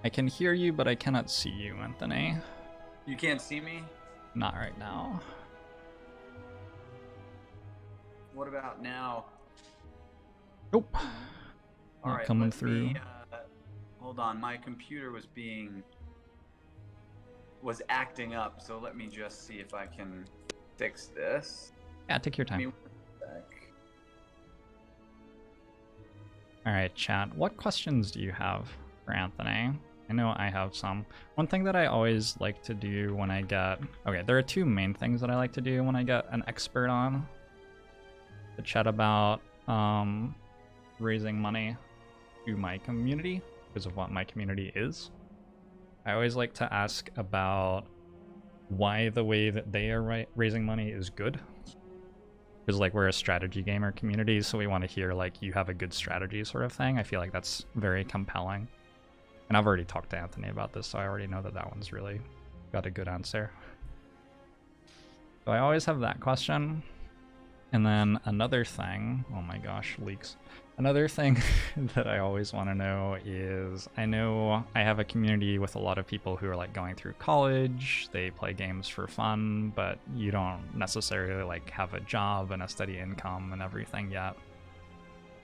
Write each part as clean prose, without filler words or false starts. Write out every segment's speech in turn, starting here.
I can hear you, but I cannot see you, Anthony. You can't see me? Not right now. What about now? Nope. All Not right, coming let through. me, hold on, my computer was acting up, so let me just see if I can fix this. Yeah, take your Give me time. 1 sec. Alright, chat. What questions do you have for Anthony? I know I have some. One thing that I always like to do when I get... Okay, there are two main things that I like to do when I get an expert on. To chat about raising money to my community, because of what my community is. I always like to ask about why the way that they are raising money is good. Because like we're a strategy gamer community, so we want to hear like you have a good strategy sort of thing. I feel like that's very compelling. And I've already talked to Anthony about this, so I already know that that one's really got a good answer. So I always have that question. And then another thing, oh my gosh, leaks. Another thing that I always want to know is, I know I have a community with a lot of people who are like going through college, they play games for fun, but you don't necessarily like have a job and a steady income and everything yet.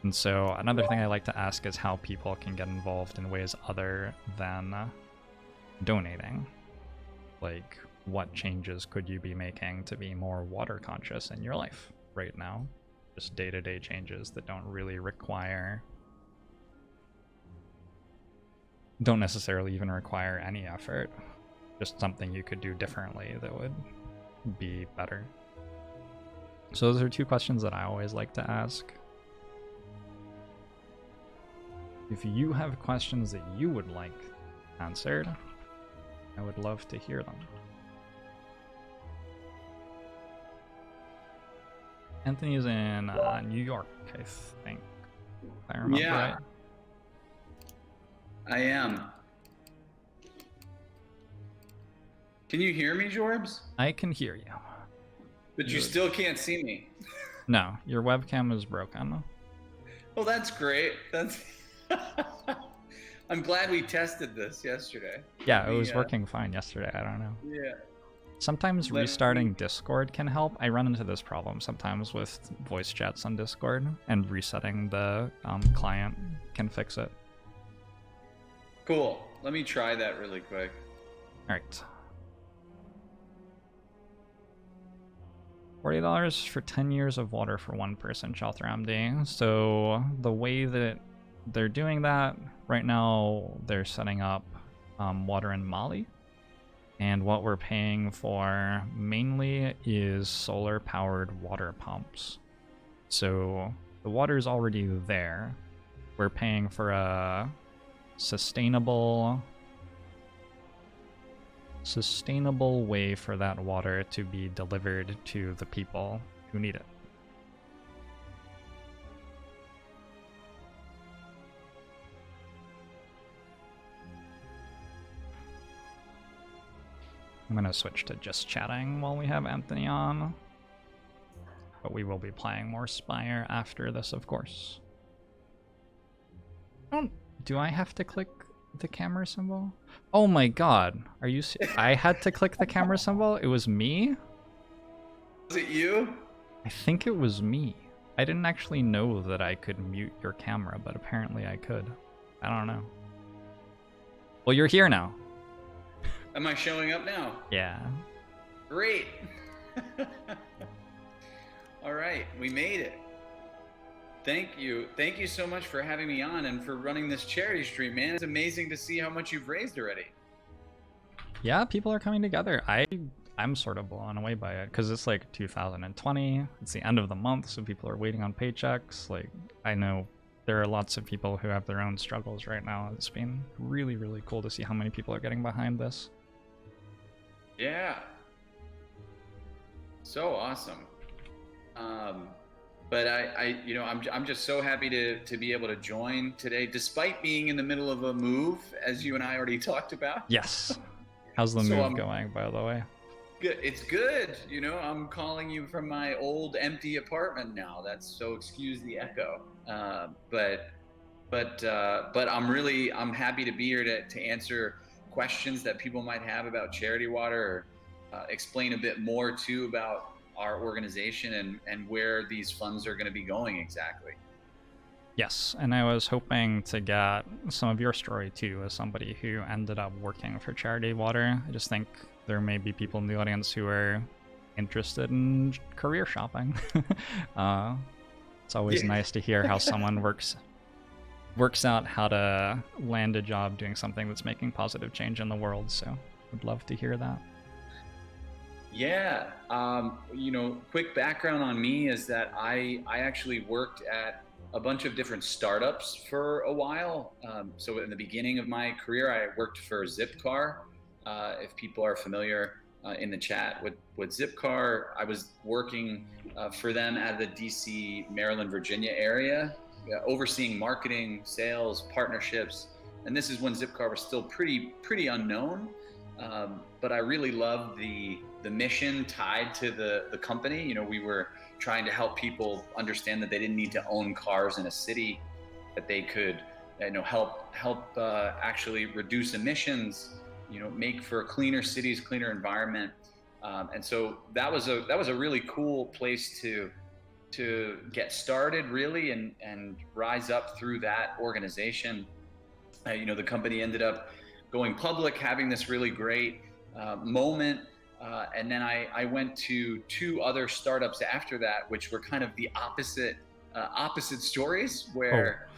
And so another thing I like to ask is how people can get involved in ways other than donating. Like, what changes could you be making to be more water conscious in your life right now? Just day-to-day changes that don't really require... don't necessarily even require any effort. Just something you could do differently that would be better. So those are two questions that I always like to ask. If you have questions that you would like answered, I would love to hear them. Anthony's in New York, I think. If I remember right. I am. Can you hear me, Jorbs? I can hear you. But you still can't see me. No, your webcam is broken. Well, that's great. That's. I'm glad we tested this yesterday. Yeah, it was working fine yesterday. I don't know. Yeah. Sometimes restarting Discord can help. I run into this problem sometimes with voice chats on Discord, and resetting the client can fix it. Cool. Let me try that really quick. All right. $40 for 10 years of water for one person, Shelter MD. So the way that they're doing that right now, they're setting up water in Mali. And what we're paying for mainly is solar powered water pumps. So the water's already there. We're paying for a sustainable way for that water to be delivered to the people who need it. I'm gonna switch to just chatting while we have Anthony on. But we will be playing more Spire after this, of course. Do I have to click the camera symbol? Oh my god, are you I had to click the camera symbol? It was me? Was it you? I think it was me. I didn't actually know that I could mute your camera, but apparently I could. I don't know. Well, you're here now. Am I showing up now? Yeah. Great. All right, we made it. Thank you. Thank you so much for having me on and for running this charity stream, man. It's amazing to see how much you've raised already. Yeah, people are coming together. I'm sort of blown away by it because it's like 2020. It's the end of the month, so people are waiting on paychecks. Like, I know there are lots of people who have their own struggles right now. It's been really, really cool to see how many people are getting behind this. Yeah. So awesome. But I'm just so happy to be able to join today, despite being in the middle of a move, as you and I already talked about. Yes. How's the move going, by the way? Good. It's good. You know, I'm calling you from my old empty apartment now. So excuse the echo. But but I'm happy to be here to answer questions that people might have about charity water, or explain a bit more too about our organization and where these funds are going to be going exactly. Yes, and I was hoping to get some of your story too, as somebody who ended up working for Charity Water. I just think there may be people in the audience who are interested in career shopping. It's always Yeah. nice to hear how someone works out how to land a job doing something that's making positive change in the world. So would love to hear that. Yeah, quick background on me is that I actually worked at a bunch of different startups for a while. So in the beginning of my career, I worked for Zipcar. If people are familiar in the chat with Zipcar, I was working for them out of the DC, Maryland, Virginia area, overseeing marketing, sales, partnerships. And this is when Zipcar was still pretty unknown. But I really loved the mission tied to the company. You know, we were trying to help people understand that they didn't need to own cars in a city, that they could, help actually reduce emissions. You know, make for cleaner cities, cleaner environment. And so that was a really cool place to get started, really, and rise up through that organization. The company ended up going public, having this really great moment. And then I went to two other startups after that, which were kind of the opposite stories. Oh, Where,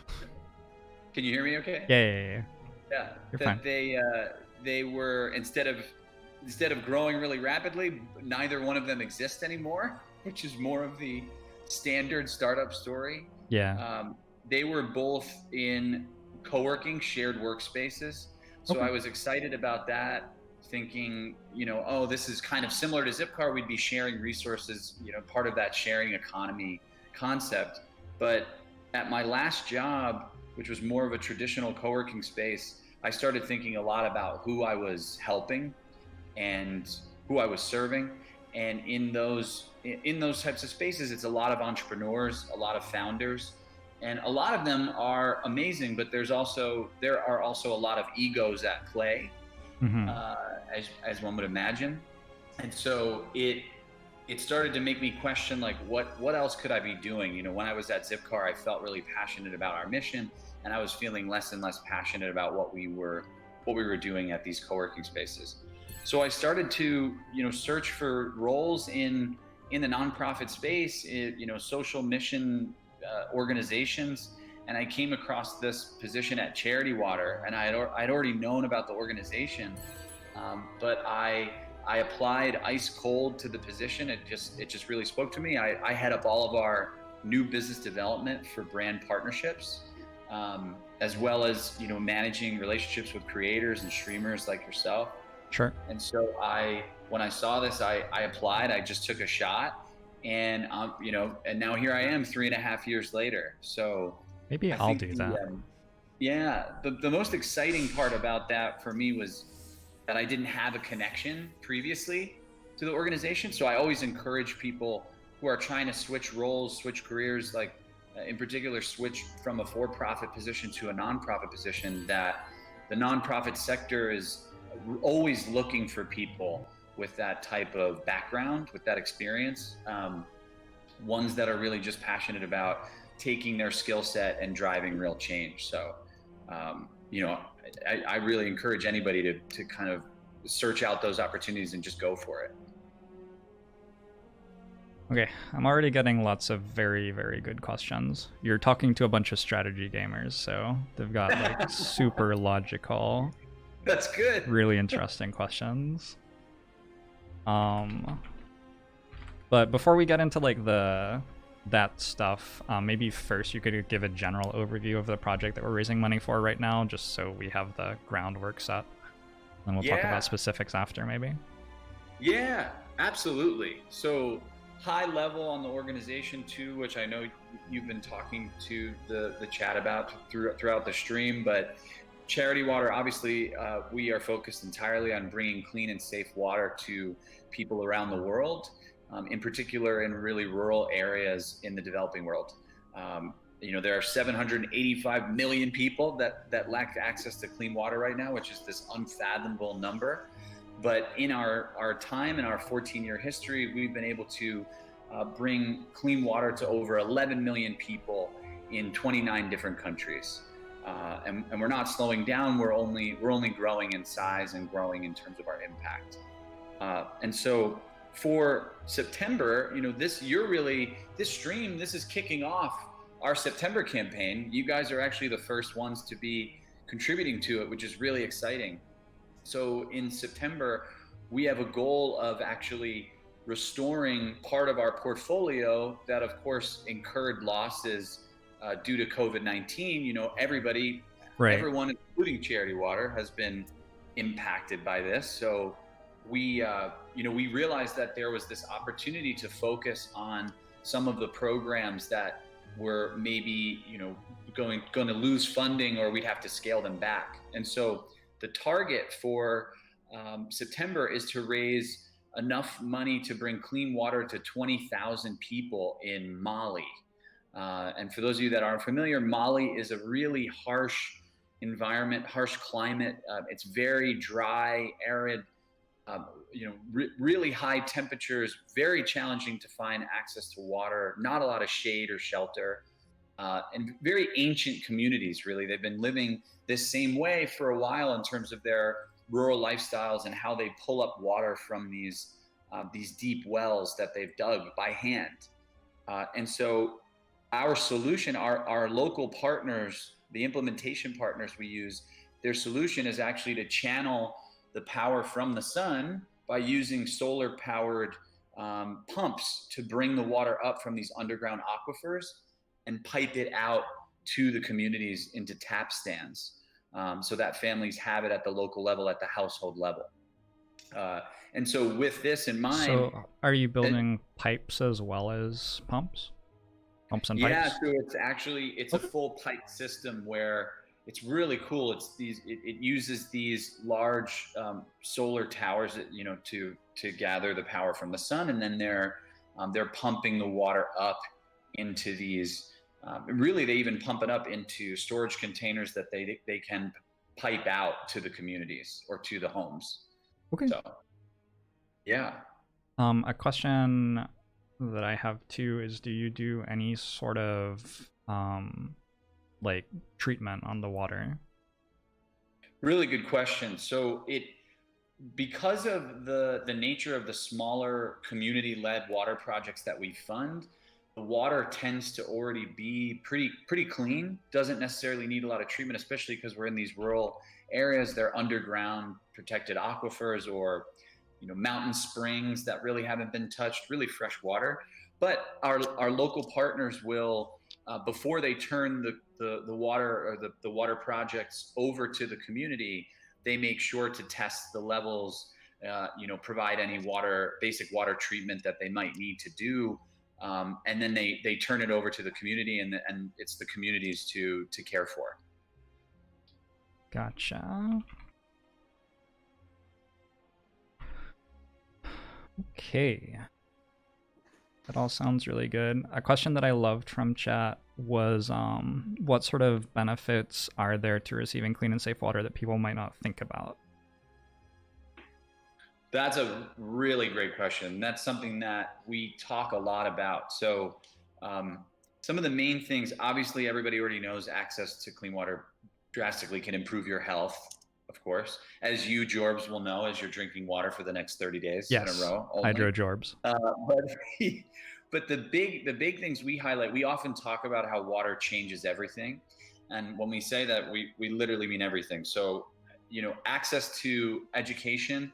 can you hear me? Okay. yeah. Yeah. You're That fine. they were, instead of growing really rapidly, neither one of them exists anymore, which is more of the standard startup story. Yeah. They were both in co-working shared workspaces. So Okay. I was excited about that, thinking, oh, this is kind of similar to Zipcar. We'd be sharing resources, part of that sharing economy concept. But at my last job, which was more of a traditional co-working space, I started thinking a lot about who I was helping and who I was serving. And in those types of spaces, it's a lot of entrepreneurs, a lot of founders, and a lot of them are amazing. But there are also a lot of egos at play, Mm-hmm. as one would imagine. And so it started to make me question, like, what else could I be doing? When I was at Zipcar, I felt really passionate about our mission, and I was feeling less and less passionate about what we were doing at these co-working spaces. So I started to search for roles in the nonprofit space, social mission organizations, and I came across this position at Charity Water, and I'd already known about the organization, but I applied ice cold to the position. It just really spoke to me. I head up all of our new business development for brand partnerships, as well as managing relationships with creators and streamers like yourself. Sure. And so when I saw this, I applied. I just took a shot, and and now here I am 3.5 years later. So Maybe I I'll think do that. the most exciting part about that for me was that I didn't have a connection previously to the organization. So I always encourage people who are trying to switch roles, switch careers, like in particular, switch from a for-profit position to a nonprofit position, that the nonprofit sector is always looking for people with that type of background, with that experience, ones that are really just passionate about taking their skill set and driving real change. So, I really encourage anybody to kind of search out those opportunities and just go for it. Okay, I'm already getting lots of very, very good questions. You're talking to a bunch of strategy gamers, so they've got like super logical, That's good. really interesting questions. But before we get into like that stuff, maybe first you could give a general overview of the project that we're raising money for right now, just so we have the groundwork set. Then we'll talk Yeah. about specifics after, maybe. Yeah, absolutely. So high level on the organization too, which I know you've been talking to the chat about throughout the stream, but Charity Water, obviously, we are focused entirely on bringing clean and safe water to people around the world, in particular in really rural areas in the developing world. there are 785 million people that lack access to clean water right now, which is this unfathomable number. But in our time, in our 14-year history, we've been able to bring clean water to over 11 million people in 29 different countries. And we're not slowing down. We're only growing in size and growing in terms of our impact. And so for September, this stream, this is kicking off our September campaign. You guys are actually the first ones to be contributing to it, which is really exciting. So in September, we have a goal of actually restoring part of our portfolio that, of course, incurred losses due to COVID-19. Everyone, including Charity Water, has been impacted by this. So we realized that there was this opportunity to focus on some of the programs that were maybe, going to lose funding, or we'd have to scale them back. And so the target for September is to raise enough money to bring clean water to 20,000 people in Mali. And for those of you that aren't familiar, Mali is a really harsh environment, harsh climate. It's very dry, arid, really high temperatures, very challenging to find access to water, not a lot of shade or shelter, and very ancient communities, really. They've been living this same way for a while in terms of their rural lifestyles and how they pull up water from these deep wells that they've dug by hand. And so our solution, our local partners, the implementation partners we use, their solution is actually to channel the power from the sun by using solar powered pumps to bring the water up from these underground aquifers and pipe it out to the communities into tap stands, so that families have it at the local level, at the household level. And so with this in mind... So are you building pipes as well as pumps? Pumps and pipes? Yeah, so it's a full pipe system where it's really cool. It uses these large solar towers that, to gather the power from the sun, and then they're pumping the water up into these. Really, they even pump it up into storage containers that they can pipe out to the communities or to the homes. Okay. So, yeah. A question that I have too is, do you do any sort of treatment on the water? Really good question. So because of the nature of the smaller community-led water projects that we fund, the water tends to already be pretty clean. Doesn't necessarily need a lot of treatment, especially because we're in these rural areas. They're underground protected aquifers, or mountain springs that really haven't been touched, really fresh water. But our local partners will, before they turn the water or the water projects over to the community, they make sure to test the levels, provide any basic water treatment that they might need to do, and then they turn it over to the community, and it's the communities to care for. Gotcha. Okay. That all sounds really good. A question that I loved from chat was, what sort of benefits are there to receiving clean and safe water that people might not think about? That's a really great question. That's something that we talk a lot about. So some of the main things, obviously everybody already knows, access to clean water drastically can improve your health, of course, as you, Jorbs, will know, as you're drinking water for the next 30 days in a row. Only. Hydro Jorbs. But the big things we highlight, we often talk about how water changes everything. And when we say that, we literally mean everything. So, access to education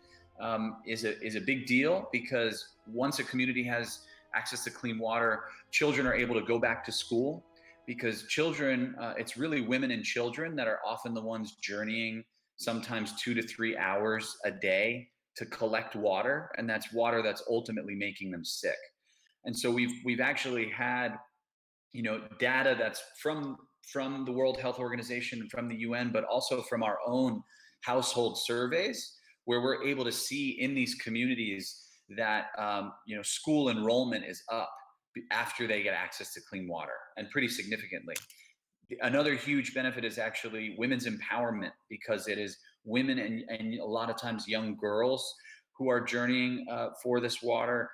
is a big deal, because once a community has access to clean water, children are able to go back to school, because children, it's really women and children that are often the ones journeying sometimes 2 to 3 hours a day to collect water, and that's water that's ultimately making them sick. And so we've actually had, data that's from the World Health Organization and from the UN, but also from our own household surveys, where we're able to see in these communities that school enrollment is up. after they get access to clean water, and pretty significantly. Another huge benefit is actually women's empowerment, because it is women and a lot of times young girls who are journeying for this water.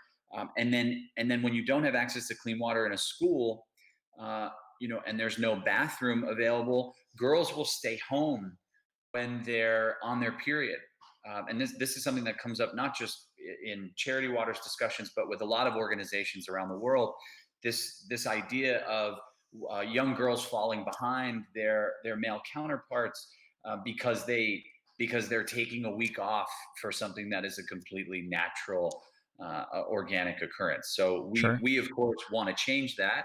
And then when you don't have access to clean water in a school, uh, and there's no bathroom available, girls will stay home when they're on their period. And this is something that comes up not just in charity waters discussions, but with a lot of organizations around the world. This idea of young girls falling behind their male counterparts, because they're taking a week off for something that is a completely natural, organic occurrence. So we Sure. we of course want to change that.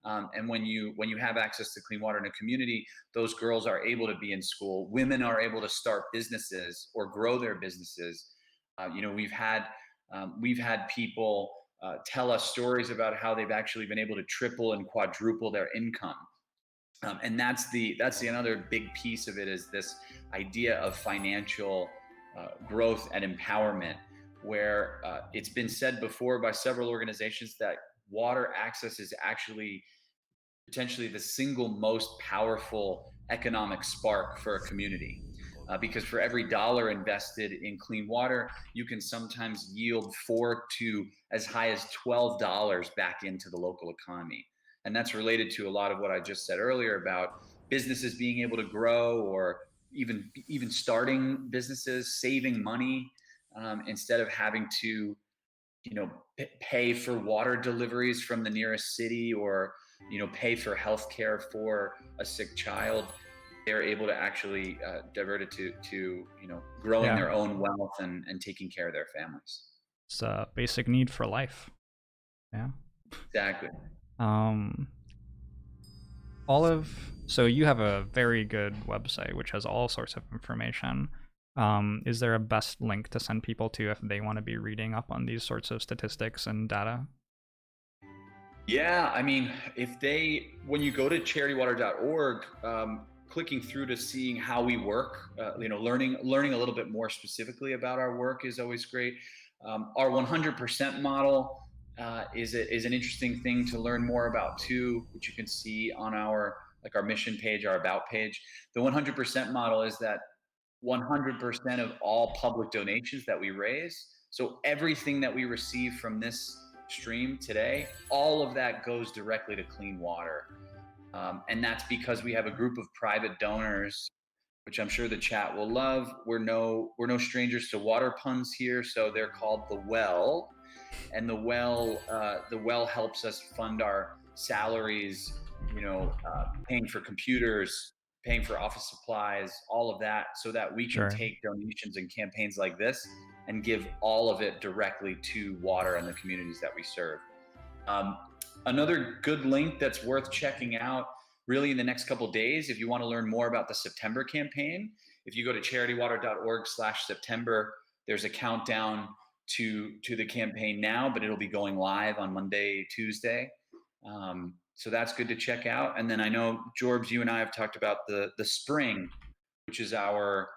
And when you have access to clean water in a community, those girls are able to be in school. Women are able to start businesses or grow their businesses. We've had people tell us stories about how they've actually been able to triple and quadruple their income. And that's the another big piece of it, is this idea of financial growth and empowerment, where it's been said before by several organizations that water access is actually potentially the single most powerful economic spark for a community. Because for every dollar invested in clean water, you can sometimes yield 4 to as high as $12 back into the local economy. And that's related to a lot of what I just said earlier about businesses being able to grow, or even starting businesses, saving money, instead of having to pay for water deliveries from the nearest city, or pay for health care for a sick child. They're able to actually divert it to growing Yeah. their own wealth and taking care of their families. It's a basic need for life. Yeah. Exactly. Um, so you have a very good website which has all sorts of information. Is there a best link to send people to if they want to be reading up on these sorts of statistics and data? Yeah, I mean, when you go to charitywater.org, clicking through to seeing how we work, learning a little bit more specifically about our work is always great. Our 100% model is an interesting thing to learn more about too, which you can see on our mission page, our about page. The 100% model is that 100% of all public donations that we raise, so everything that we receive from this stream today, all of that goes directly to clean water. And that's because we have a group of private donors, which I'm sure the chat will love. We're no strangers to water puns here, so they're called the Well, and the well helps us fund our salaries, paying for computers, paying for office supplies, all of that, so that we can Sure. take donations and campaigns like this and give all of it directly to water and the communities that we serve. Um, Another good link that's worth checking out really in the next couple of days, if you want to learn more about the September campaign, if you go to charitywater.org/September, there's a countdown to the campaign now, but it'll be going live on Monday, Tuesday. So that's good to check out. And then I know, Jorbs, you and I have talked about the spring, which is our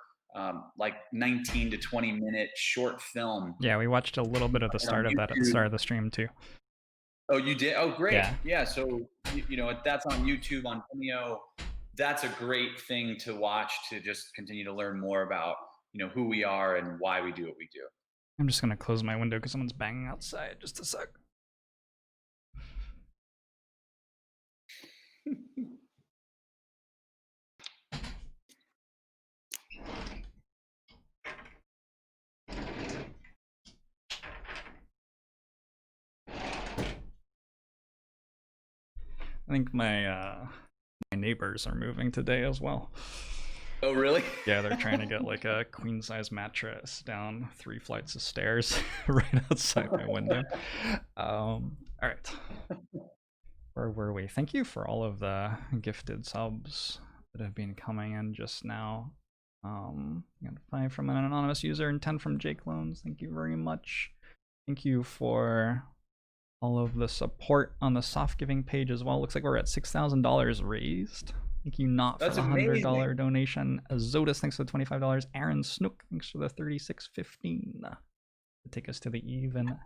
19 to 20-minute short film. Yeah, we watched a little bit of the start of that at the start of the stream too. Oh, you did? Oh, great. Yeah. Yeah. So, that's on YouTube, on Vimeo. That's a great thing to watch, to just continue to learn more about, who we are and why we do what we do. I'm just gonna close my window because someone's banging outside. Just a sec. I think my neighbors are moving today as well. Oh, really? Yeah, they're trying to get like a queen size mattress down 3 flights of stairs right outside my window. All right. Where were we? Thank you for all of the gifted subs that have been coming in just now. Got 5 from an anonymous user and 10 from Jake Loans. Thank you very much. Thank you for all of the support on the soft giving page as well. Looks like we're at $6,000 raised. Thank you, Not, for That's the $100 amazing. donation. Azotus, thanks for the $25. Aaron Snook, thanks for the $36.15 to take us to the even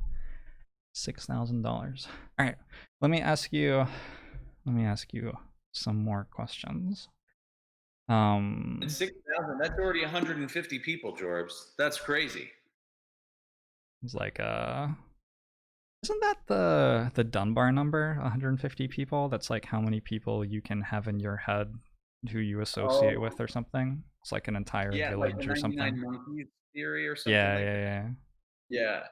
$6,000. All right. Let me ask you. Let me ask you some more questions. It's 6,000. That's already 150 people, Jorbs. That's crazy. It's like isn't that the Dunbar number? 150 people. That's like how many people you can have in your head who you associate with Oh, or something. It's like an entire yeah, like the village or 99 something. Monkeys theory or something Yeah, like that. yeah, Yeah.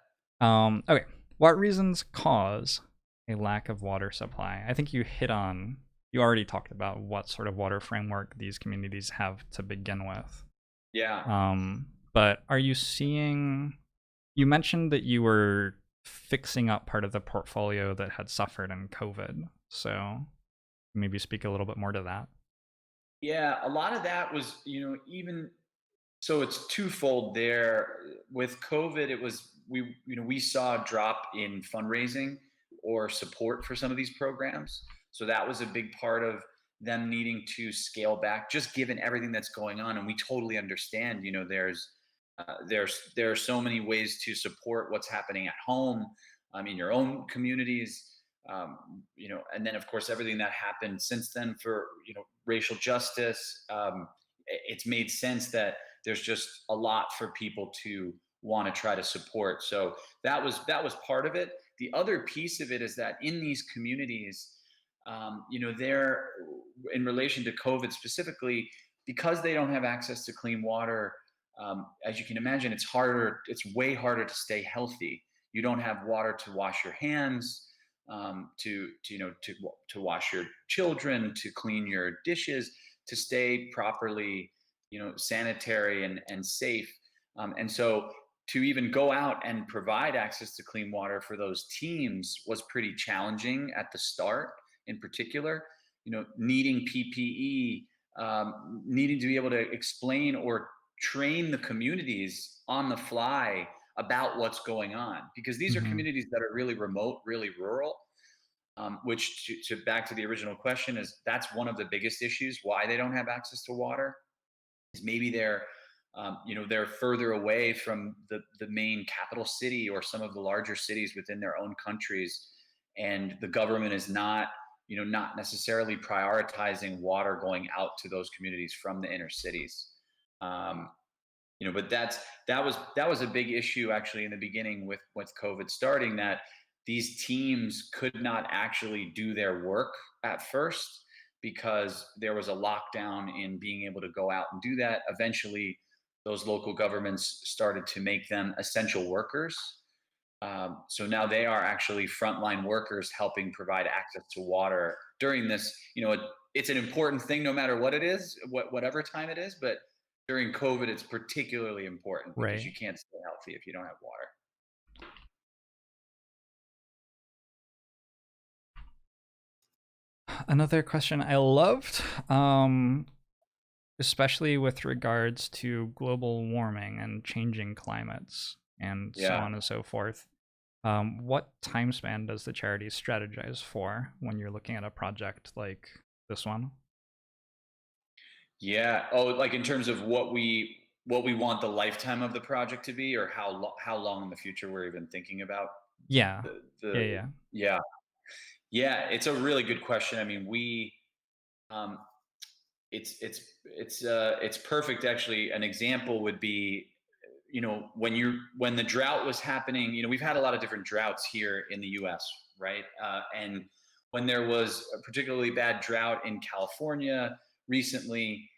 yeah. Okay. What reasons cause a lack of water supply? I think you hit on. You already talked about what sort of water framework these communities have to begin with. Yeah. But are you seeing? You mentioned that you were fixing up part of the portfolio that had suffered in COVID. So maybe speak a little bit more to that. Yeah. A lot of that was, even so it's twofold there. With COVID, it was we saw a drop in fundraising or support for some of these programs. So that was a big part of them needing to scale back, just given everything that's going on. And we totally understand. There are so many ways to support what's happening at home, in your own communities. And then of course everything that happened since then for racial justice. It's made sense that there's just a lot for people to want to try to support. So that was part of it. The other piece of it is that in these communities, they're in relation to COVID specifically, because they don't have access to clean water. As you can imagine, it's harder. It's way harder to stay healthy. You don't have water to wash your hands, to wash your children, to clean your dishes, to stay properly sanitary and safe. And so to even go out and provide access to clean water for those teams was pretty challenging at the start, in particular. Needing PPE, needing to be able to explain or train the communities on the fly about what's going on, because these are Mm-hmm. communities that are really remote, really rural. Which to back to the original question, is that's one of the biggest issues why they don't have access to water, is maybe they're further away from the main capital city or some of the larger cities within their own countries, and the government is not necessarily prioritizing water going out to those communities from the inner cities. Um, but that was a big issue actually in the beginning with COVID starting, that these teams could not actually do their work at first because there was a lockdown in being able to go out and do that. Eventually, those local governments started to make them essential workers. So now they are actually frontline workers helping provide access to water during this. It's an important thing no matter what it is, whatever time it is. But during COVID, it's particularly important because Right. you can't stay healthy if you don't have water. Another question I loved, especially with regards to global warming and changing climates and so Yeah. on and so forth. What time span does the charity strategize for when you're looking at a project like this one? Yeah. Oh, like in terms of what we want the lifetime of the project to be, or how long in the future we're even thinking about Yeah. the Yeah, yeah. yeah. Yeah, it's a really good question. I mean, um it's perfect actually. An example would be, when the drought was happening. We've had a lot of different droughts here in the US, right? And when there was a particularly bad drought in California recently,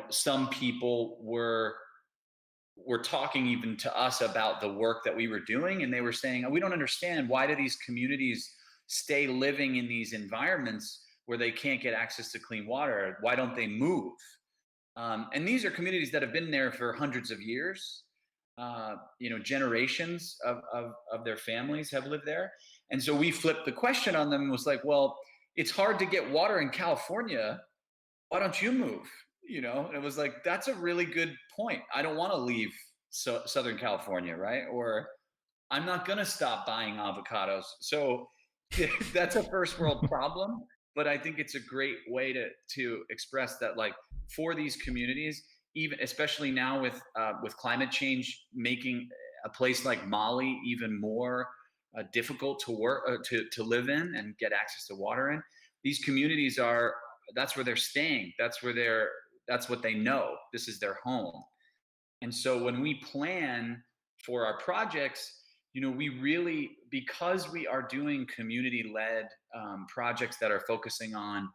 some people were talking even to us about the work that we were doing, and they were saying, "Oh, we don't understand, why do these communities stay living in these environments where they can't get access to clean water? Why don't they move?" And these are communities that have been there for hundreds of years. Generations of their families have lived there. And so we flipped the question on them and was like, well, it's hard to get water in California. Why don't you move? And it was like, that's a really good point. I don't want to leave Southern California, right? Or I'm not going to stop buying avocados. So that's a first world problem, but I think it's a great way to express that, like, for these communities, even especially now with climate change making a place like Mali even more difficult to work to live in and get access to water in. These communities are that's where they're staying. That's what they know. This is their home. And so when we plan for our projects, we really, because we are doing community-led projects that are focusing on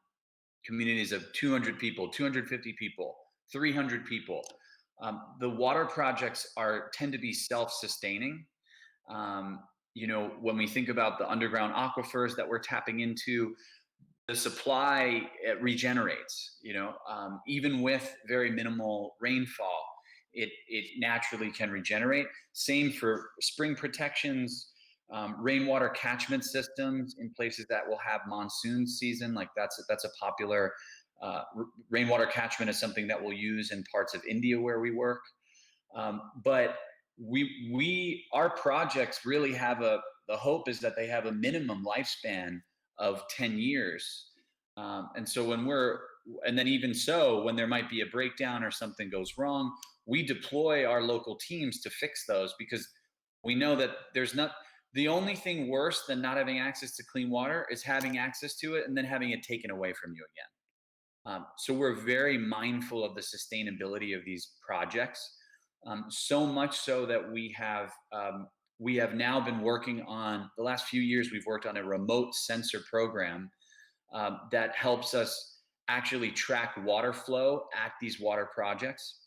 communities of 200 people, 250 people, 300 people. The water projects tend to be self-sustaining. When we think about the underground aquifers that we're tapping into, the supply regenerates. Even with very minimal rainfall, it naturally can regenerate. Same for spring protections, rainwater catchment systems in places that will have monsoon season. Like that's a popular rainwater catchment is something that we'll use in parts of India where we work. But our projects really have the hope is that they have a minimum lifespan of 10 years. And so and then even so, when there might be a breakdown or something goes wrong, we deploy our local teams to fix those, because we know that the only thing worse than not having access to clean water is having access to it and then having it taken away from you again. So we're very mindful of the sustainability of these projects. So much so that we have now been working on, the last few years, we've worked on a remote sensor program that helps us actually track water flow at these water projects.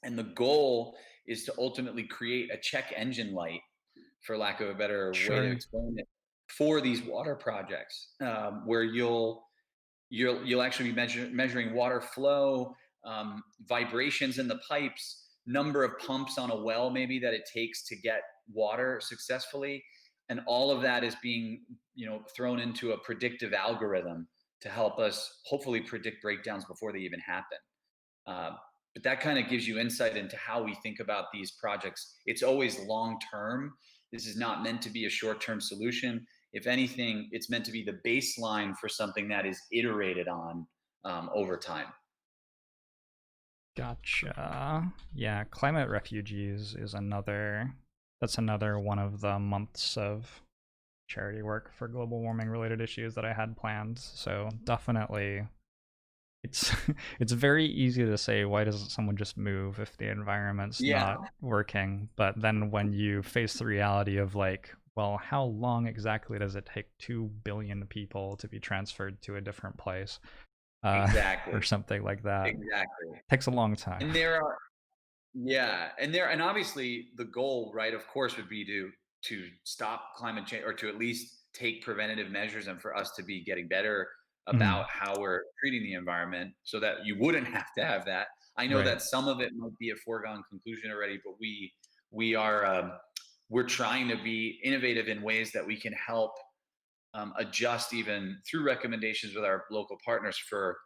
And the goal is to ultimately create a check engine light, for lack of a better way to Sure. explain it, for these water projects, where you'll actually be measuring water flow, vibrations in the pipes, number of pumps on a well maybe that it takes to get water successfully, and all of that is being thrown into a predictive algorithm to help us hopefully predict breakdowns before they even happen. uh, but that kind of gives you insight into how we think about these projects. It's always long term. This is not meant to be a short term solution. If anything, it's meant to be the baseline for something that is iterated on over time. Gotcha. Yeah, climate refugees is that's another one of the months of charity work for global warming related issues that I had planned. So definitely it's it's very easy to say, why doesn't someone just move if the environment's Yeah, not working? But then when you face the reality of like, well, how long exactly does it take 2 billion people to be transferred to a different place? Or exactly, something like that. exactly. Takes a long time. And and obviously the goal, right, of course, would be to stop climate change, or to at least take preventative measures, and for us to be getting better Mhm. about how we're treating the environment, so that you wouldn't have to have that. I know Right. that some of it might be a foregone conclusion already, but we are we're trying to be innovative in ways that we can help adjust, even through recommendations with our local partners, for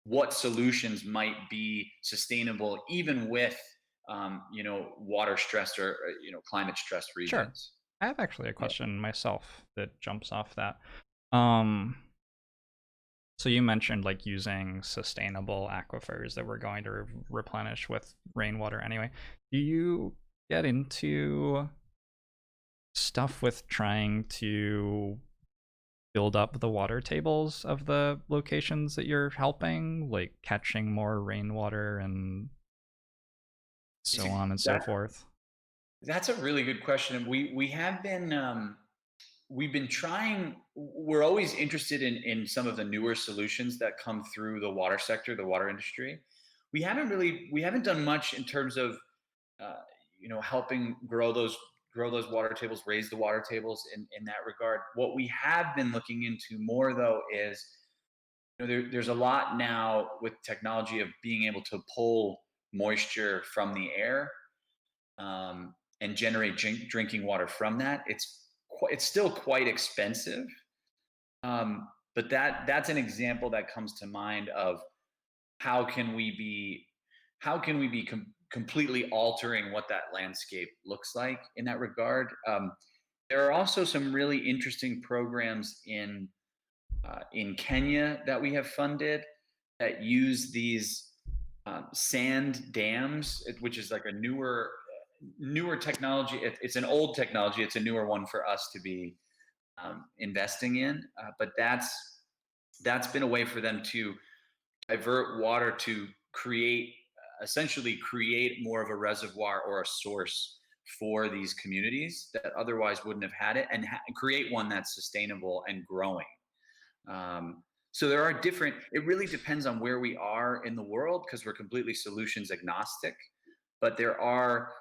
what solutions might be sustainable even with water stressed, or climate stressed Sure. regions. I have actually a Yeah. question myself that jumps off that. Um, so you mentioned like using sustainable aquifers that we're going to replenish with rainwater anyway. Do you get into stuff with trying to build up the water tables of the locations that you're helping, like catching more rainwater and It's so a, on and so that forth? that's a really good question. We have been we've been trying. We're always interested in some of the newer solutions that come through the water sector, the water industry. We haven't done much in terms of uh, helping grow those water tables, raise the water tables in that regard. What we have been looking into more though is, there's a lot now with technology of being able to pull moisture from the air, and generate drinking water from that. It's still quite expensive, but that's an example that comes to mind of how can we be completely altering what that landscape looks like in that regard. There are also some really interesting programs in Kenya that we have funded, that use these sand dams, which is like a newer technology. It's an old technology. It's a newer one for us to be investing in. But that's been a way for them to divert water to create essentially create more of a reservoir or a source for these communities that otherwise wouldn't have had it, and create one that's sustainable and growing. So there are different, it really depends on where we are in the world because we're completely solutions agnostic. But there are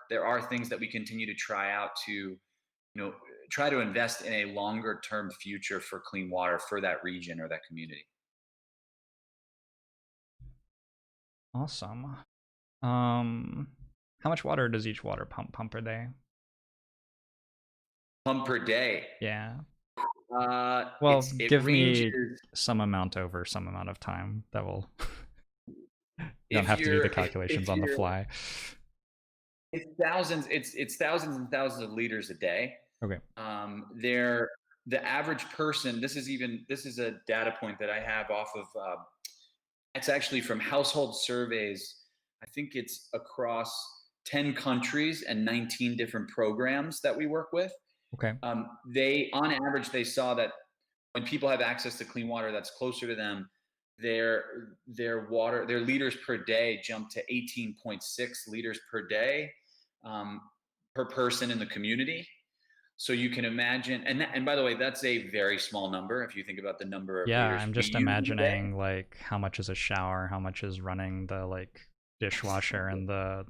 things that we continue to try out to, try to invest in a longer term future for clean water for that region or that community. Awesome. Um, how much water does each water pump per day? Pump per day. Yeah. Well, It give me ranges. some amount over some amount of time. That will you don't If have to do the you're calculations if on the you're fly. it's thousands and thousands of liters a day. Okay. They're the average person. This is a data point that I have off of. It's actually from household surveys. I think it's across 10 countries and 19 different programs that we work with. Okay. On average, they saw that when people have access to clean water that's closer to them, their liters per day jump to 18.6 liters per day, um, per person in the community. So you can imagine, and by the way, that's a very small number if you think about the number of Yeah, liters I'm we just use in a day. imagining like how much is a shower, how much is running the like dishwasher and the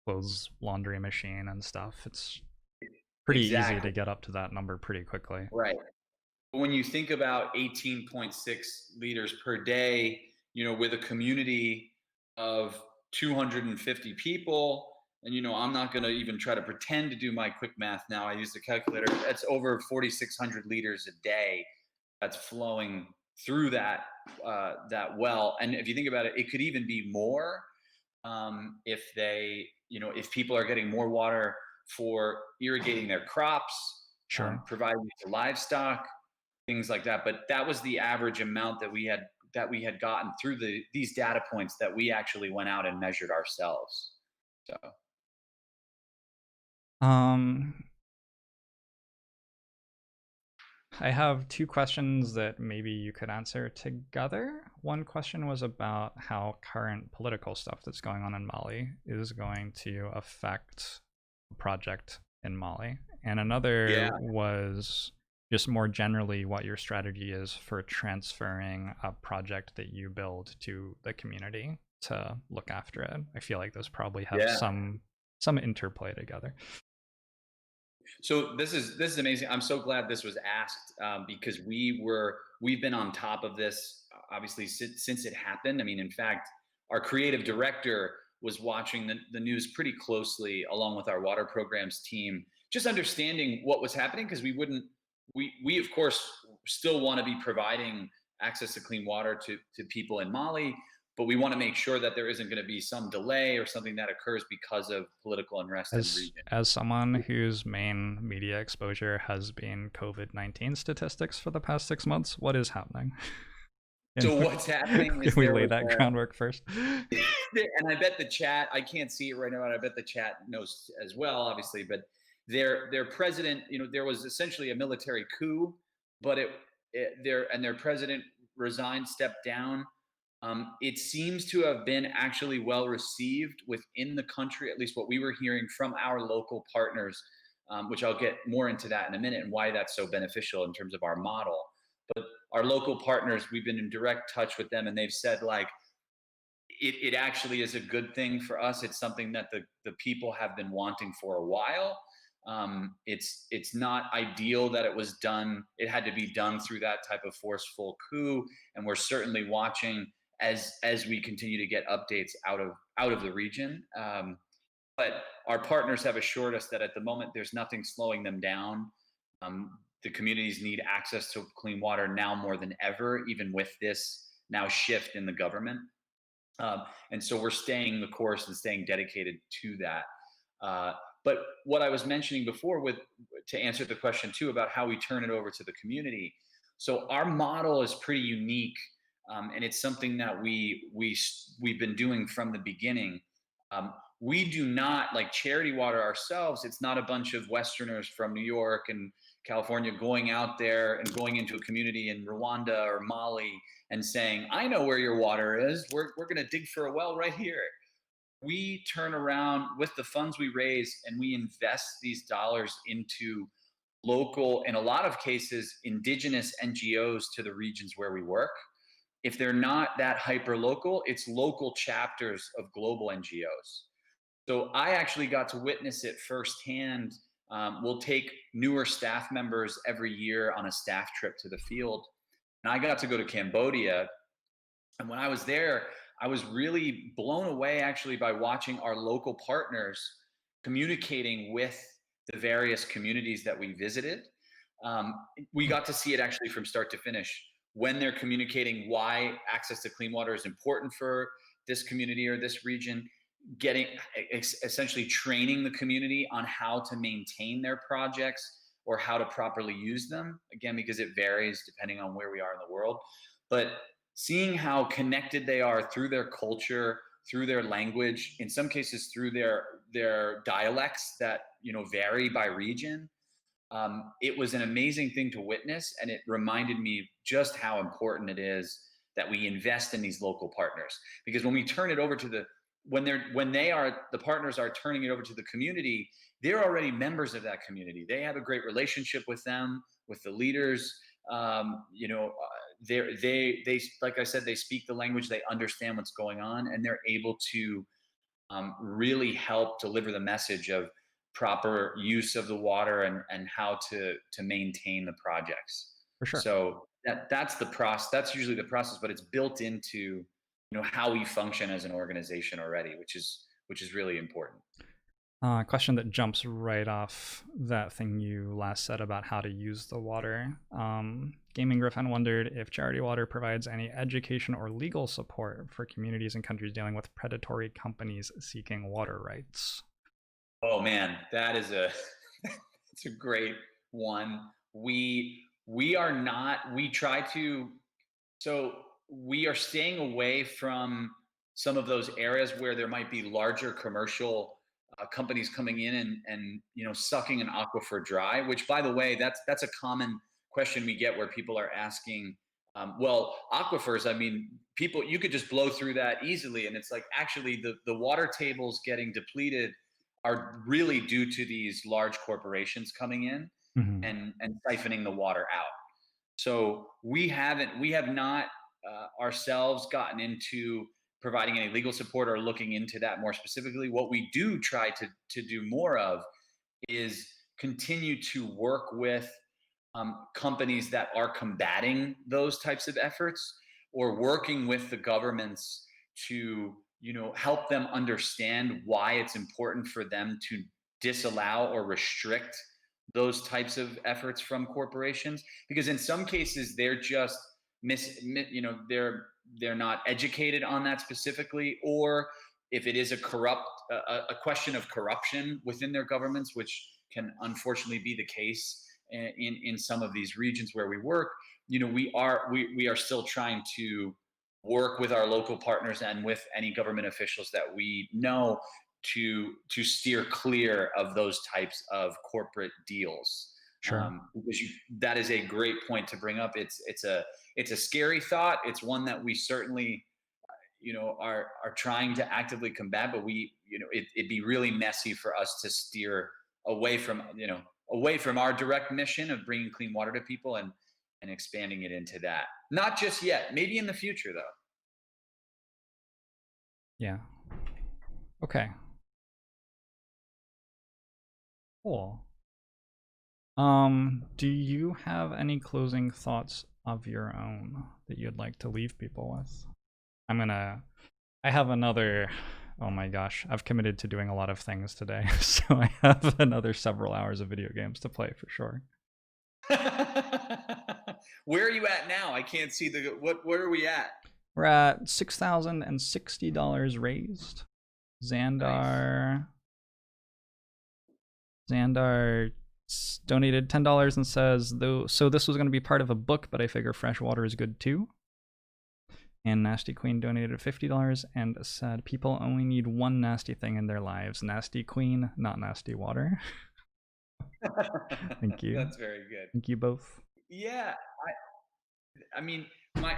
clothes laundry machine and stuff. It's pretty easy to Exactly. get up to that number pretty quickly. Right. When you think about 18.6 liters per day, with a community of 250 people, and I'm not going to even try to pretend to do my quick math now. I use the calculator. That's over 4,600 liters a day that's flowing through that well. And if you think about it, it could even be more, if people are getting more water for irrigating their crops, Sure. providing it to livestock, things like that. But that was the average amount that we had gotten through these data points that we actually went out and measured ourselves. So Um, I have two questions that maybe you could answer together. One question was about how current political stuff that's going on in Mali is going to affect the project in Mali. And another yeah, was just more generally what your strategy is for transferring a project that you build to the community to look after it. I feel like those probably have yeah. some interplay together. So this is amazing. I'm so glad this was asked, because we've been on top of this, obviously since it happened. I mean, in fact, our creative director was watching the news pretty closely along with our water programs team, just understanding what was happening because we of course still want to be providing access to clean water to people in Mali, but we want to make sure that there isn't going to be some delay or something that occurs because of political unrest in the As region. someone whose main media exposure has been COVID-19 statistics for the past 6 months, what is happening? And So what's happening can is we there lay was that groundwork first? and I bet the chat, I can't see it right now, and I bet the chat knows as well, obviously, but their president, there was essentially a military coup, but their president resigned, stepped down. It seems to have been actually well received within the country, at least what we were hearing from our local partners, which I'll get more into that in a minute and why that's so beneficial in terms of our model. But our local partners, we've been in direct touch with them, and they've said like it actually is a good thing for us. It's something that the people have been wanting for a while. It's not ideal that it was done. It had to be done through that type of forceful coup, and we're certainly watching as we continue to get updates out of the region. But our partners have assured us that at the moment there's nothing slowing them down. The communities need access to clean water now more than ever, even with this now shift in the government. And so we're staying the course and staying dedicated to that. But what I was mentioning before, to answer the question too about how we turn it over to the community. So our model is pretty unique, and it's something that we've been doing from the beginning. we do not like charity water ourselves. It's not a bunch of Westerners from New York and California going out there and going into a community in Rwanda or Mali and saying, I know where your water is. We're going to dig for a well right here. We turn around with the funds we raise and we invest these dollars into local, in a lot of cases, indigenous NGOs to the regions where we work. If they're not that hyper local, it's local chapters of global NGOs. So I actually got to witness it firsthand. We'll take newer staff members every year on a staff trip to the field. And I got to go to Cambodia. And when I was there, I was really blown away actually by watching our local partners communicating with the various communities that we visited. Um, we got to see it actually from start to finish when they're communicating why access to clean water is important for this community or this region, getting essentially training the community on how to maintain their projects or how to properly use them, again because it varies depending on where we are in the world. But seeing how connected they are through their culture, through their language, in some cases through their dialects that vary by region, it was an amazing thing to witness, and it reminded me just how important it is that we invest in these local partners. Because when we turn it over to the partners are turning it over to the community, they're already members of that community. They have a great relationship with them, with the leaders. They like I said, they speak the language, they understand what's going on, and they're able to really help deliver the message of proper use of the water and how to maintain the projects. For sure. So that's the process. That's usually the process, but it's built into how we function as an organization already, which is really important. Question that jumps right off that thing you last said about how to use the water. Gaming Griffin wondered if charity water provides any education or legal support for communities and countries dealing with predatory companies seeking water rights. Oh man, that is it's a great one. We are not. We try to. So we are staying away from some of those areas where there might be larger commercial companies coming in and sucking an aquifer dry. Which, by the way, that's a common question we get where people are asking. Well, aquifers. I mean, people you could just blow through that easily, and it's like actually the water tables getting depleted are really due to these large corporations coming in Mm-hmm. and siphoning the water out. So we have not ourselves gotten into providing any legal support or looking into that more specifically. What we do try to do more of is continue to work with companies that are combating those types of efforts or working with the governments to help them understand why it's important for them to disallow or restrict those types of efforts from corporations, because in some cases they're just they're not educated on that specifically, or if it is a question of corruption within their governments, which can unfortunately be the case in some of these regions where we work. We are still trying to work with our local partners and with any government officials that we know to steer clear of those types of corporate deals. Sure. Because that is a great point to bring up. It's a scary thought. It's one that we certainly are trying to actively combat, but it'd be really messy for us to steer away from our direct mission of bringing clean water to people and expanding it into that. Not just yet, maybe in the future though. Yeah. Okay. Cool. Do you have any closing thoughts of your own that you'd like to leave people with? I have another, oh my gosh, I've committed to doing a lot of things today, so I have another several hours of video games to play for sure. Where are you at now? I can't see where are we at? We're at $6,060 raised. Xandar donated $10 and says, so this was going to be part of a book, but I figure fresh water is good too. And Nasty Queen donated $50 and said, people only need one nasty thing in their lives. Nasty Queen, not nasty water. Thank you. That's very good. Thank you both. Yeah, I mean,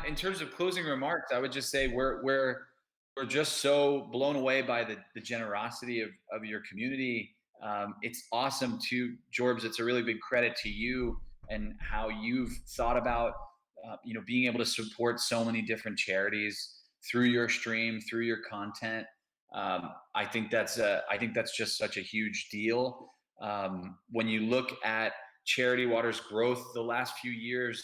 in terms of closing remarks, I would just say we're just so blown away by the generosity of your community. It's awesome to Jorbs. It's a really big credit to you and how you've thought about being able to support so many different charities through your stream, through your content. I think that's just such a huge deal. When you look at Charity Water's growth the last few years,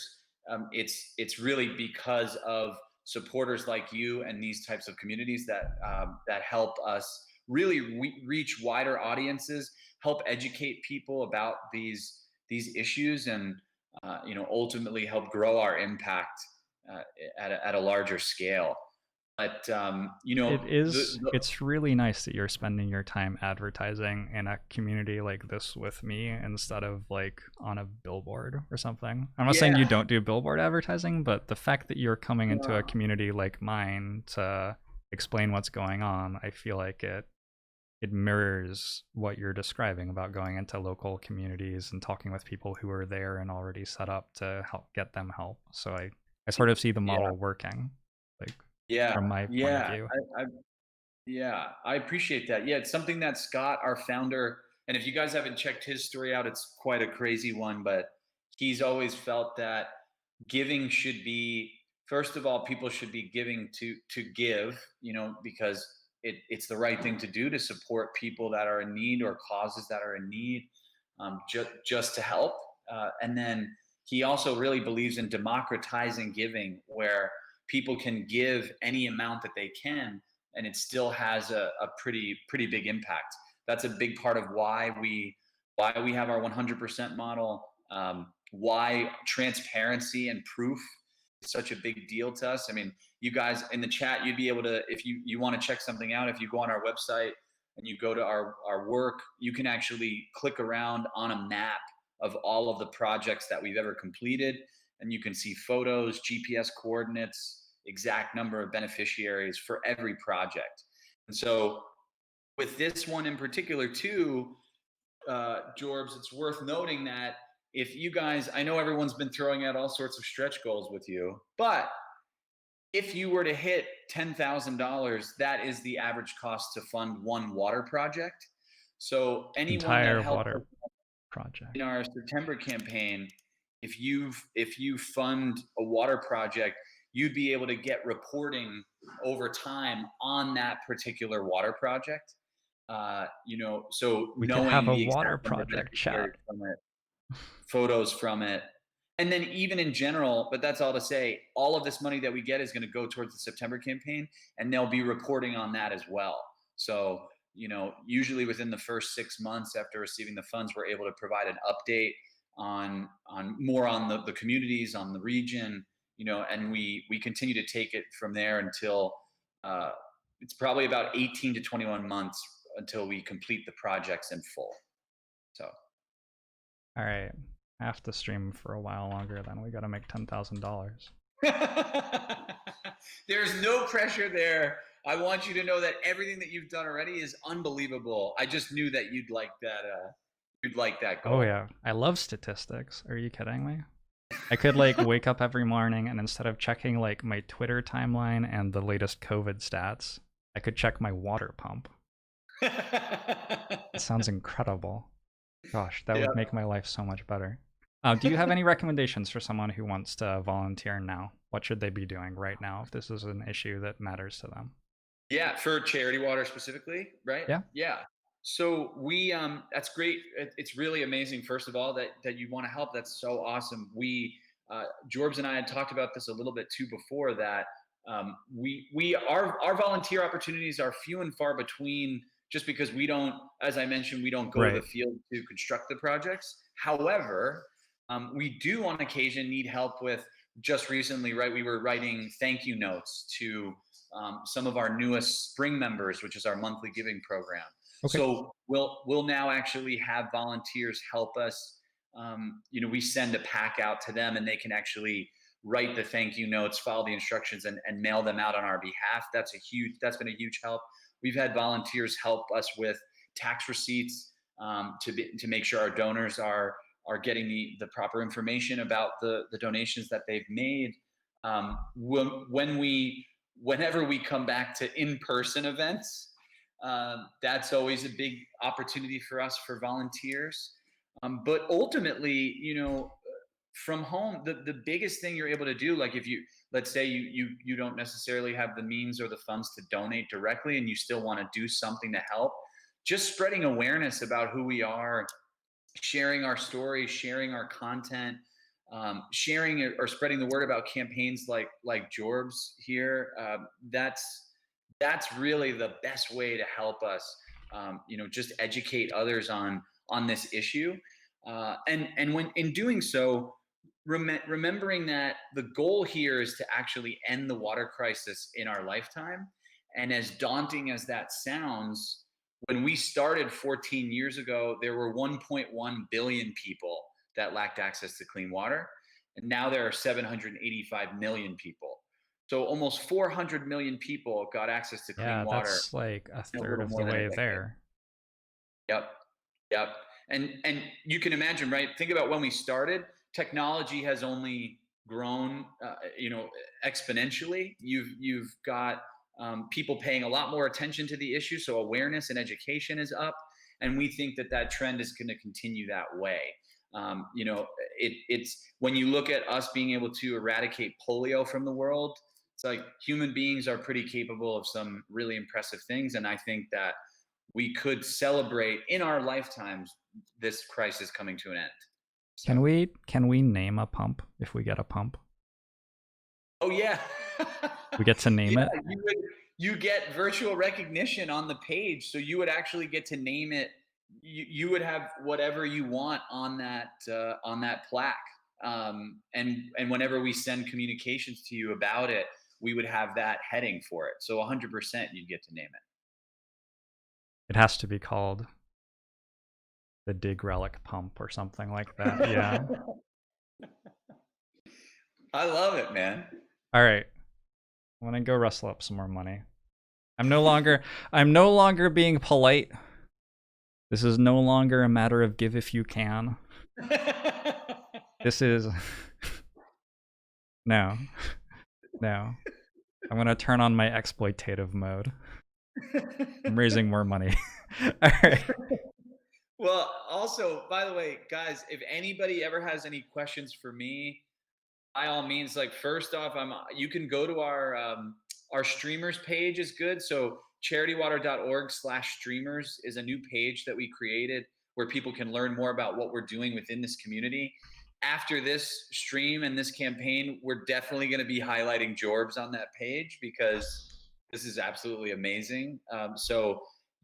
it's really because of supporters like you and these types of communities that help us really reach wider audiences, help educate people about these issues, and ultimately help grow our impact at a larger scale. But It's really nice that you're spending your time advertising in a community like this with me instead of like on a billboard or something. I'm not saying you yeah, don't do billboard advertising, but the fact that you're coming into a no, community like mine to explain what's going on, I feel like it mirrors what you're describing about going into local communities and talking with people who are there and already set up to help get them help. So I sort of see the yeah, model working, like yeah, from my point of yeah. view. Yeah, I appreciate that. Yeah, it's something that Scott, our founder, and if you guys haven't checked his story out, it's quite a crazy one, but he's always felt that giving should be, first of all, people should be giving to give, because it's the right thing to do to support people that are in need or causes that are in need, just to help. And then he also really believes in democratizing giving, where people can give any amount that they can, and it still has a pretty big impact. That's a big part of why we have our 100% model. Why transparency and proof is such a big deal to us. I mean, you guys in the chat, you'd be able to, if you want to check something out, if you go on our website and you go to our work, you can actually click around on a map of all of the projects that we've ever completed, and you can see photos, GPS coordinates, exact number of beneficiaries for every project. And so with this one in particular too, Jorbs, it's worth noting that if you guys, I know everyone's been throwing out all sorts of stretch goals with you, but if you were to hit $10,000, that is the average cost to fund one water project. So anyone that Entire helped us water project. in our September campaign, if you fund a water project, you'd be able to get reporting over time on that particular water project. So We could have knowing a the water exact number of project beneficiaries chat. from it, photos from it, and then even in general, but that's all to say, all of this money that we get is going to go towards the September campaign, and they'll be reporting on that as well. So, usually within the first 6 months after receiving the funds, we're able to provide an update on more on the communities, on the region, and we continue to take it from there until uh, it's probably about 18 to 21 months until we complete the projects in full. So. All right. I have to stream for a while longer, then we got to make $10,000. There's no pressure there. I want you to know that everything that you've done already is unbelievable. I just knew that you'd like that. You'd like that Oh goal. yeah, I love statistics. Are you kidding me? I could like wake up every morning and instead of checking like my Twitter timeline and the latest COVID stats, I could check my water pump. It sounds incredible. Gosh, that Yeah. would make my life so much better. Do you have any recommendations for someone who wants to volunteer now? What should they be doing right now if this is an issue that matters to them? Yeah, for charity water specifically, right? Yeah. Yeah. So that's great. It's really amazing. First of all, that you want to help. That's so awesome. Jorbs and I had talked about this a little bit too before, that our volunteer opportunities are few and far between, just because we don't, as I mentioned, we don't go to the Right. field to construct the projects. However, we do on occasion need help with. Just recently, right? We were writing thank you notes to some of our newest spring members, which is our monthly giving program. Okay. So we'll now actually have volunteers help us. We send a pack out to them, and they can actually write the thank you notes, follow the instructions, and mail them out on our behalf. That's been a huge help. We've had volunteers help us with tax receipts, to make sure our donors are getting the proper information about the donations that they've made. Whenever we come back to in-person events, that's always a big opportunity for us for volunteers. But ultimately, from home, the biggest thing you're able to do, like if you, let's say you don't necessarily have the means or the funds to donate directly, and you still want to do something to help, just spreading awareness about who we are, sharing our story, sharing our content, sharing or spreading the word about campaigns like Jorbs here. That's really the best way to help us. Just educate others on this issue, and when in doing so, remembering that the goal here is to actually end the water crisis in our lifetime. And as daunting as that sounds, when we started 14 years ago, there were 1.1 billion people that lacked access to clean water. And now there are 785 million people. So almost 400 million people got access to clean Yeah, water that's like a in a third little of more the than a way decade. there. Yep. Yep. And you can imagine, right? Think about when we started, technology has only grown, exponentially. You've got people paying a lot more attention to the issue, so awareness and education is up, and we think that trend is going to continue that way. It's when you look at us being able to eradicate polio from the world, it's like human beings are pretty capable of some really impressive things, and I think that we could celebrate in our lifetimes this crisis coming to an end. So. Can we name a pump if we get a pump? Oh yeah. We get to name it? You get virtual recognition on the page, so you would actually get to name it. You would have whatever you want on that plaque, and whenever we send communications to you about it, we would have that heading for it. So 100% you'd get to name it. It has to be called the Dig Relic Pump or something like that. Yeah. I love it, man. All right. I want to go rustle up some more money. I'm no longer being polite. This is no longer a matter of give if you can. This is no. I'm going to turn on my exploitative mode. I'm raising more money. All right. Well, also, by the way, guys, if anybody ever has any questions for me, by all means, like first off, you can go to our streamers page is good. So charitywater.org/streamers is a new page that we created where people can learn more about what we're doing within this community. After this stream and this campaign, we're definitely going to be highlighting Jorbs on that page because this is absolutely amazing. But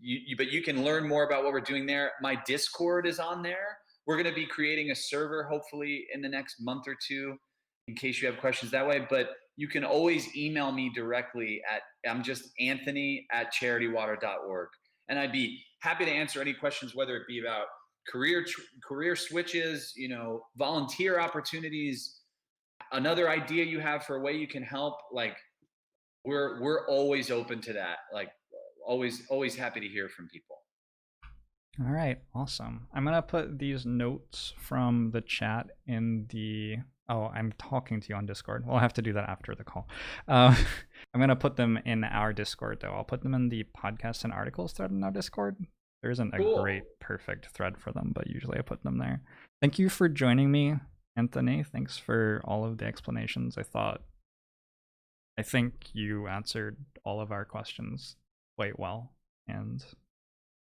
you can learn more about what we're doing there. My Discord is on there. We're going to be creating a server hopefully in the next month or two in case you have questions that way. But you can always email me directly I'm just Anthony@charitywater.org. And I'd be happy to answer any questions, whether it be about career switches, volunteer opportunities, another idea you have for a way you can help. Like we're always open to that. Like always happy to hear from people. All right, awesome. I'm gonna put these notes from the chat in the. Oh, I'm talking to you on Discord. Well, I'll have to do that after the call. I'm gonna put them in our Discord though. I'll put them in the podcast and articles thread in our Discord. There isn't a great perfect thread for them, but usually I put them there. Thank you for joining me, Anthony. Thanks for all of the explanations. I think you answered all of our questions quite well. And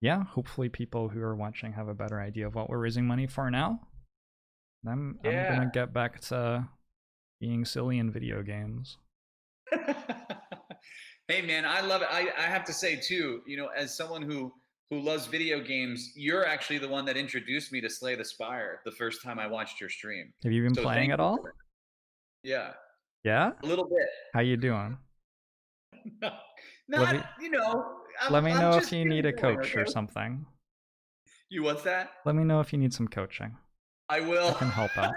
yeah, hopefully people who are watching have a better idea of what we're raising money for now. I'm gonna get back to being silly in video games. Hey man, I love it. I have to say too, as someone who loves video games, you're actually the one that introduced me to Slay the Spire the first time I watched your stream. Have you been playing at all? Yeah. Yeah? A little bit. How you doing? Let me know if you need a coach or something. What's that? Let me know if you need some coaching. I will. I can help out.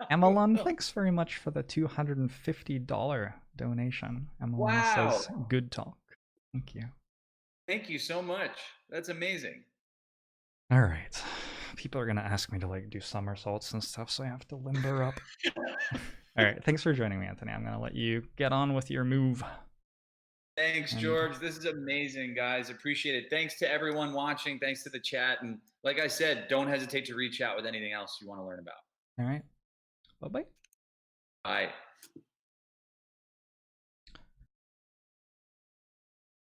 Emelon, thanks very much for the $250 donation. Emelon says, Wow. good talk. Thank you. Thank you so much. That's amazing. All right. People are going to ask me to like do somersaults and stuff, so I have to limber up. All right. Thanks for joining me, Anthony. I'm going to let you get on with your move. Thanks, Jorbs. This is amazing, guys. Appreciate it. Thanks to everyone watching. Thanks to the chat. And like I said, don't hesitate to reach out with anything else you want to learn about. All right. Bye-bye. Bye.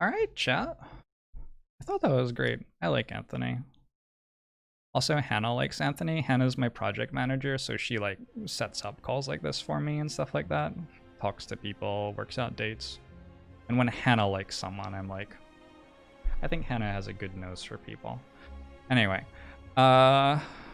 All right, chat. I thought that was great. I like Anthony. Also, Hannah likes Anthony. Hannah's my project manager, so she like sets up calls like this for me and stuff like that. Talks to people, works out dates. And when Hannah likes someone, I'm like, I think Hannah has a good nose for people. Anyway,